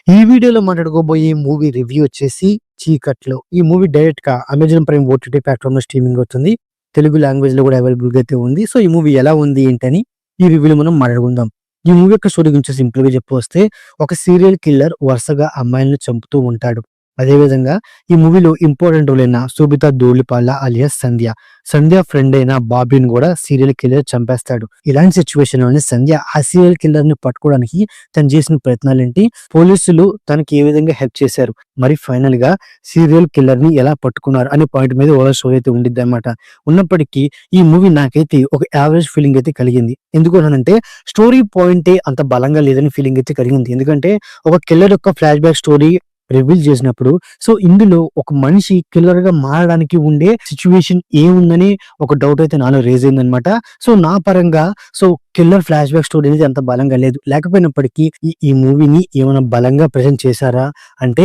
ఈ వీడియోలో మాట్లాడుకోబోయే movie review వచ్చేసి 'చీకట్లో'. ఈ మూవీ డైరెక్ట్‌గా అమెజాన్ ప్రైమ్ ఓటీటీ ప్లాట్‌ఫామ్‌లో స్ట్రీమింగ్ అవుతుంది. తెలుగు లాంగ్వేజ్‌లో కూడా అవైలబుల్‌గా అయితే ఉంది. సో, ఈ మూవీ ఎలా ఉంది ఏంటని ఈ రివ్యూలో మనం మాట్లాడుకుందాం. ఈ మూవీ యొక్క స్టోరీ గురించి సింపుల్‌గా చెప్పొస్తే ఒక సీరియల్ కిల్లర్ వరుసగా అమ్మాయిలను చంపుతూ ఉంటాడు. అదే విధంగా ఈ మూవీలో ఇంపార్టెంట్ రోల్ అయిన శోభితా ధూళిపాల అలియాస్ సంధ్య. సంధ్య ఫ్రెండ్ అయిన బాబీని కూడా సీరియల్ కిల్లర్ చంపేస్తాడు. ఇలాంటి సిట్యుయేషన్ లోనే సంధ్య ఆ సీరియల్ కిల్లర్ ని పట్టుకోవడానికి తను చేసిన ప్రయత్నాలేంటి, పోలీసులు తనకి ఏ విధంగా హెల్ప్ చేశారు, మరి ఫైనల్ గా సీరియల్ కిల్లర్ ని ఎలా పట్టుకున్నారు అనే పాయింట్ మీద ఓవర్ షో అయితే ఉండిద్ది అనమాట. ఉన్నప్పటికీ ఈ మూవీ నాకైతే ఒక యావరేజ్ ఫీలింగ్ అయితే కలిగింది. ఎందుకు అనంటే స్టోరీ పాయింటే అంత బలంగా లేదని ఫీలింగ్ అయితే కలిగింది. ఎందుకంటే ఒక కిల్లర్ యొక్క ఫ్లాష్ బ్యాక్ స్టోరీ రివీల్ చేసినప్పుడు సో ఇందులో ఒక మనిషి కిల్లర్ గా మారడానికి ఉండే సిచ్యువేషన్ ఏముందని ఒక డౌట్ అయితే నాలో రేజ్ అయిందనమాట. సో నా పరంగా so killer flash back story అనేది అంత బలంగా లేదు. లేకపోయినప్పటికీ ఈ మూవీని ఏమైనా బలంగా ప్రెజెంట్ చేశారా అంటే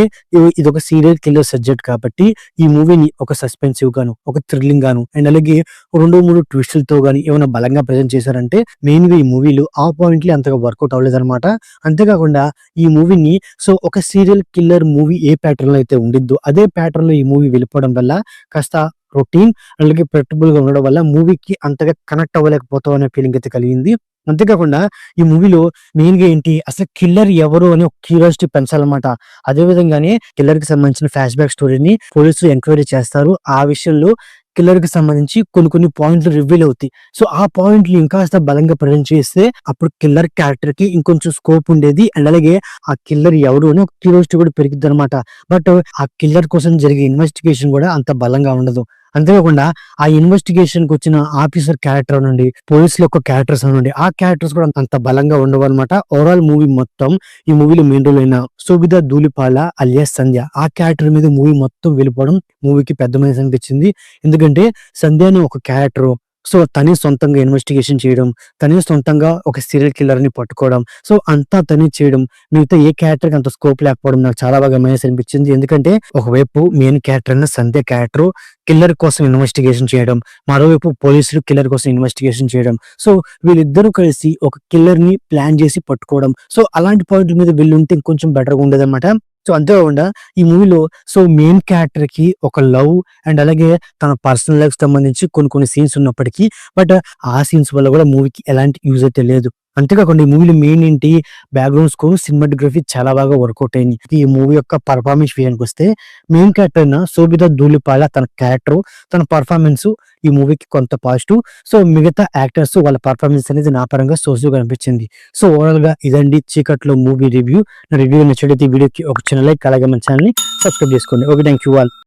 ఇది ఒక సీరియల్ కిల్లర్ సబ్జెక్ట్ కాబట్టి ఈ మూవీని ఒక సస్పెన్సివ్ గాను, ఒక థ్రిల్లింగ్ గాను అండ్ అలాగే 2-3 ట్విస్టులతో గాని ఏమైనా బలంగా ప్రెజెంట్ చేశారంటే మెయిన్ గా ఈ మూవీలో ఆ పాయింట్లే అంతగా వర్కౌట్ అవ్వలేదన్నమాట. అంతేకాకుండా ఈ మూవీని సో ఒక సీరియల్ కిల్లర్ మూవీ ఏ ప్యాటర్న్ లో అయితే ఉండిద్దో అదే ప్యాటర్న్ లో ఈ మూవీ వెళ్ళిపోవడం వల్ల కాస్త రొటీన్ అలాగే ప్రెడిక్టబుల్ గా ఉండడం వల్ల మూవీకి అంతగా కనెక్ట్ అవ్వలేకపోతాం అనే ఫీలింగ్ అయితే కలిగింది. అంతేకాకుండా ఈ మూవీలో మెయిన్ గా ఏంటి అసలు కిల్లర్ ఎవరు అని ఒక క్యూరియాసిటీ పెంచాలన్నమాట. అదే విధంగానే కిల్లర్ కి సంబంధించిన ఫ్లాష్ బ్యాక్ స్టోరీని పోలీసులు ఎంక్వైరీ చేస్తారు. ఆ విషయంలో కిల్లర్ కి సంబంధించి కొన్ని పాయింట్లు రివీల్ అవుతాయి. సో ఆ పాయింట్లు ఇంకాస్త బలంగా ప్రజెంట్ చేస్తే అప్పుడు కిల్లర్ క్యారెక్టర్ కి ఇంకొంచెం స్కోప్ ఉండేది అండ్ అలాగే ఆ కిల్లర్ ఎవరు అని ఒక క్యూరియాసిటీ కూడా పెరిగిద్ది అనమాట. బట్ ఆ కిల్లర్ కోసం జరిగే ఇన్వెస్టిగేషన్ కూడా అంత బలంగా ఉండదు. అంతేకాకుండా ఆ ఇన్వెస్టిగేషన్ కి వచ్చిన ఆఫీసర్ క్యారెక్టర్ నుండి పోలీసుల యొక్క క్యారెక్టర్స్ నుండి ఆ క్యారెక్టర్స్ కూడా అంత బలంగా ఉండవు అనమాట. ఓవరాల్ మూవీ మొత్తం ఈ మూవీలో మెయిన్ రోల్ అయిన శోభితా ధూళిపాల అలియాస్ సంధ్య ఆ క్యారెక్టర్ మీద మూవీ మొత్తం వెళ్ళిపోవడం మూవీకి పెద్ద మైనస్ అనిపించింది. ఎందుకంటే సంధ్య అనే ఒక క్యారెక్టర్ సో తనే సొంతంగా ఇన్వెస్టిగేషన్ చేయడం, తనే సొంతంగా ఒక సీరియల్ కిల్లర్ ని పట్టుకోవడం, సో అంతా తనే చేయడం, మిగతా ఏ క్యారెక్టర్ కి అంత స్కోప్ లేకపోవడం నాకు చాలా బాగా మైనస్ అనిపించింది. ఎందుకంటే ఒకవైపు మెయిన్ క్యారెక్టర్ అయిన సంధ్య క్యారెక్టర్ కిల్లర్ కోసం ఇన్వెస్టిగేషన్ చేయడం, మరోవైపు పోలీసులు కిల్లర్ కోసం ఇన్వెస్టిగేషన్ చేయడం, సో వీళ్ళిద్దరూ కలిసి ఒక కిల్లర్ ని ప్లాన్ చేసి పట్టుకోవడం, సో అలాంటి పాయింట్ మీద వెళ్ళుంటే ఇంకొంచెం బెటర్ గా ఉండేదన్నమాట. సో అంతేకాకుండా ఈ మూవీలో సో మెయిన్ క్యారెక్టర్ కి ఒక లవ్ అండ్ అలాగే తన పర్సనల్ లైఫ్ సంబంధించి కొన్ని సీన్స్ ఉన్నప్పటికీ బట్ ఆ సీన్స్ వల్ల కూడా మూవీకి ఎలాంటి యూజ్ అయితే లేదు. అంతేకాకుండా ఈ మూవీలో మెయిన్ ఏంటి బ్యాక్గ్రౌండ్ స్కోర్, సినిమాటోగ్రఫీ చాలా బాగా వర్కౌట్ అయింది. ఈ మూవీ యొక్క పర్ఫార్మెన్స్ విషయానికి వస్తే మెయిన్ క్యారెక్టర్ అయిన శోభితా ధూళిపాల తన క్యారెక్టర్, తన పర్ఫార్మెన్స్ ఈ మూవీకి కొంత పాజిటివ్. సో మిగతా యాక్టర్స్ వాళ్ళ పర్ఫార్మెన్స్ అనేది నా పరంగా సోజుగా అనిపించింది. సో ఓవరాల్ గా ఇదండి చీకట్లో మూవీ రివ్యూ. నా రివ్యూ నచ్చినట్లయితే ఈ వీడియోకి ఒక చిన్న లైక్ అలాగే మన ఛానల్ ని సబ్స్క్రైబ్ చేసుకోండి. Okay, thank you all.